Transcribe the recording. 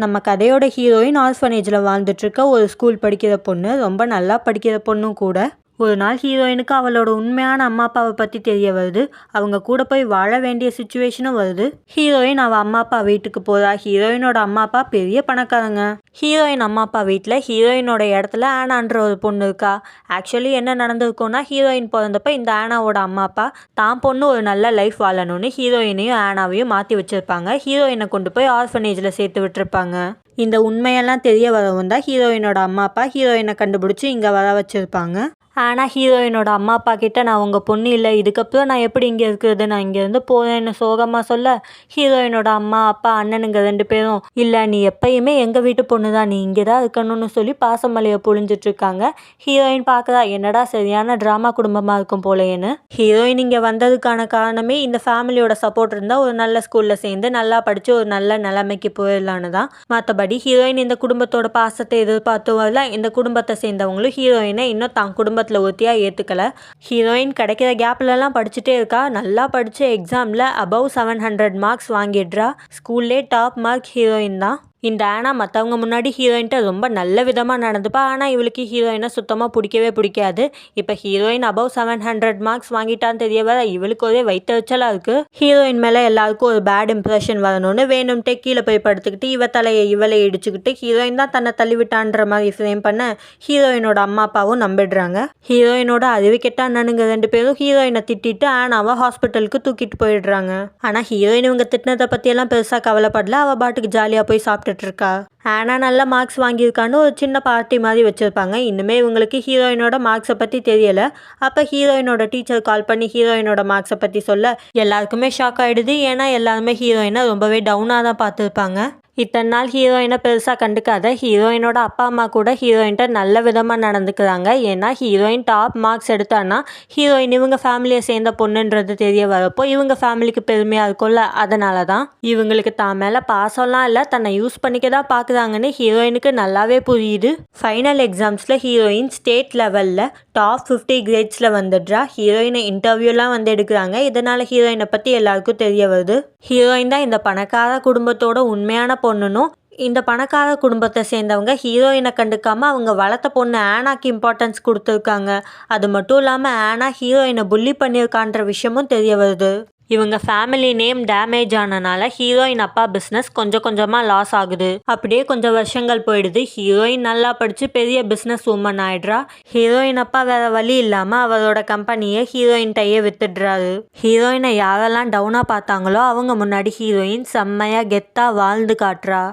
நம்ம கதையோட ஹீரோயின் ஆர்ஃபனேஜில் வாழ்ந்துட்டு இருக்க ஒரு ஸ்கூல் படிக்கிற பொண்ணு, ரொம்ப நல்லா படிக்கிற பொண்ணும் கூட. ஒரு நாள் ஹீரோயினுக்கு அவளோட உண்மையான அம்மா அப்பாவை பற்றி தெரிய வருது. அவங்க கூட போய் வாழ வேண்டிய சுச்சுவேஷனும் வருது. ஹீரோயின் அவள் அம்மா அப்பா வீட்டுக்கு போகிறா. ஹீரோயினோட அம்மா அப்பா பெரிய பணக்காரங்க. ஹீரோயின் அம்மா அப்பா வீட்டில் ஹீரோயினோட இடத்துல ஆனான்ற ஒரு பொண்ணு இருக்கா. ஆக்சுவலி என்ன நடந்திருக்கும்னா, ஹீரோயின் பிறந்தப்ப இந்த ஆனாவோட அம்மா அப்பா தான் பொண்ணு ஒரு நல்ல லைஃப் வாழணும்னு ஹீரோயினையும் ஆனாவையும் மாற்றி வச்சுருப்பாங்க. ஹீரோயினை கொண்டு போய் ஆர்ஃபனேஜில் சேர்த்து விட்டுருப்பாங்க. இந்த உண்மையெல்லாம் தெரிய வரவும் தான் ஹீரோயினோட அம்மா அப்பா ஹீரோயினை கண்டுபிடிச்சி இங்கே வர வச்சுருப்பாங்க. ஆனால் ஹீரோயினோட அம்மா அப்பா கிட்ட நான் உங்கள் பொண்ணு இல்லை, இதுக்கப்புறம் நான் எப்படி இங்கே இருக்கிறது, நான் இங்கேருந்து போகிறேன்னு சோகமாக சொல்ல, ஹீரோயினோட அம்மா அப்பா அண்ணனுங்க 2 பேரும் இல்லை நீ எப்பயுமே எங்கள் வீட்டு பொண்ணு தான், நீ இங்கே தான் இருக்கணும்னு சொல்லி பாசமலையை பொழிஞ்சிட்ருக்காங்க. ஹீரோயின் பார்க்குறா, என்னடா சரியான ட்ராமா குடும்பமாக இருக்கும் போலேன்னு. ஹீரோயின் இங்கே வந்ததுக்கான காரணமே இந்த ஃபேமிலியோட சப்போர்ட் இருந்தால் ஒரு நல்ல ஸ்கூலில் சேர்ந்து நல்லா படித்து ஒரு நல்ல நிலைமைக்கு போயிடலான்னு தான். மற்றபடி ஹீரோயின் இந்த குடும்பத்தோட பாசத்தை எதிர்பார்த்து வரல. இந்த குடும்பத்தை சேர்ந்தவங்களும் ஹீரோயினை இன்னும் தான் குடும்பத்தில் ஒருத்தியாக ஏற்றுக்கல. ஹீரோயின் கிடைக்கிற கேப்லலாம் படிச்சுட்டே இருக்கா. நல்லா படித்து எக்ஸாமில் அபவ் 700 மார்க்ஸ் வாங்கிடுறா. ஸ்கூல்லே டாப் மார்க் ஹீரோயின் தான். இந்த ஆனா மற்றவங்க முன்னாடி ஹீரோயின்ட்ட ரொம்ப நல்ல விதமாக நடந்துப்பா. ஆனால் இவளுக்கு ஹீரோயினை சுத்தமாக பிடிக்கவே பிடிக்காது. இப்போ ஹீரோயின் அபவ் 700 மார்க்ஸ் வாங்கிட்டான்னு தெரிய வர இவளுக்கு ஒரே வயிற்றுச்சலாக இருக்குது. ஹீரோயின் மேலே எல்லாருக்கும் ஒரு பேட் இம்ப்ரெஷன் வரணும்னு வேணும்ட்டே கீழே போய் படுத்துக்கிட்டு இவ தலையை இவளை இடிச்சுக்கிட்டு ஹீரோயின் தான் தன்னை தள்ளிவிட்டான்ற மாதிரி ஃப்ரேம் பண்ண ஹீரோயினோட அம்மா அப்பாவும் நம்பிடுறாங்க. ஹீரோயினோட அறிவு கெட்ட அண்ணனுங்க 2 பேரும் ஹீரோயினை திட்டிட்டு ஆனாவை ஹாஸ்பிட்டலுக்கு தூக்கிட்டு போயிடுறாங்க. ஆனால் ஹீரோயின் இவங்க திட்டினதை பற்றியெல்லாம் பெருசாக கவலைப்படல. அவள் பாட்டுக்கு ஜாலியாக போய் சாப்பிட்டு இருக்கா. ஆனா நல்ல மார்க்ஸ் வாங்கியிருக்கான்னு ஒரு சின்ன பார்ட்டி மாதிரி வச்சுருப்பாங்க. இன்னுமே இவங்களுக்கு ஹீரோயினோட மார்க்ஸை பற்றி தெரியலை. அப்போ ஹீரோயினோட டீச்சர் கால் பண்ணி ஹீரோயினோட மார்க்ஸை பற்றி சொல்ல எல்லாருக்குமே ஷாக் ஆகிடுது. ஏன்னா எல்லாருமே ஹீரோயினை ரொம்பவே டவுனாக தான் பார்த்துருப்பாங்க. இத்தனை நாள் ஹீரோயினை பெருசாக கண்டுக்காத ஹீரோயினோட அப்பா அம்மா கூட ஹீரோயின்ட்ட நல்ல விதமாக நடந்துக்கிறாங்க. ஏன்னா ஹீரோயின் டாப் மார்க்ஸ் எடுத்தான்னா ஹீரோயின் இவங்க ஃபேமிலியை சேர்ந்த பொண்ணுன்றது தெரிய வரப்போ இவங்க ஃபேமிலிக்கு பெருமையாக இருக்கும்ல. அதனால தான் இவங்களுக்கு தான் மேலே பாசம்லாம் இல்லை, தன்னை யூஸ் பண்ணிக்க தான் பார்க்குறாங்கன்னு ஹீரோயினுக்கு நல்லாவே புரியுது. ஃபைனல் எக்ஸாம்ஸில் ஹீரோயின் ஸ்டேட் லெவலில் டாப் 50 கிரேட்ஸில் வந்துடுறா. ஹீரோயினை இன்டர்வியூலாம் வந்து எடுக்கிறாங்க. இதனால் ஹீரோயினை பற்றி எல்லாருக்கும் தெரிய வருது. ஹீரோயின் தான் இந்த பணக்கார குடும்பத்தோட உண்மையான பொண்ணுன்னும் இந்த பணக்கார குடும்பத்தை சேர்ந்தவங்க ஹீரோயினை கண்டுக்காமல் அவங்க வளர்த்த பொண்ணு ஆனாக்கு இம்பார்ட்டன்ஸ் கொடுத்துருக்காங்க. அது மட்டும் இல்லாமல் ஆனா ஹீரோயினை புள்ளி பண்ணியிருக்கான்ற விஷயமும் தெரிய வருது. இவங்க ஃபேமிலி நேம் டேமேஜ் ஆனனால ஹீரோயின் அப்பா பிஸ்னஸ் கொஞ்சம் கொஞ்சமாக லாஸ் ஆகுது. அப்படியே கொஞ்சம் வருஷங்கள் போயிடுது. ஹீரோயின் நல்லா படித்து பெரிய பிஸ்னஸ் உமன் ஆயிடுறா. ஹீரோயின் அப்பா வேற வழி இல்லாமல் அவரோட கம்பெனியை ஹீரோயின்ட்டையே வித்துடுறாரு. ஹீரோயினை யாரெல்லாம் டவுனாக பார்த்தாங்களோ அவங்க முன்னாடி ஹீரோயின் செம்மையாக கெத்தாக வாழ்ந்து காட்டுறா.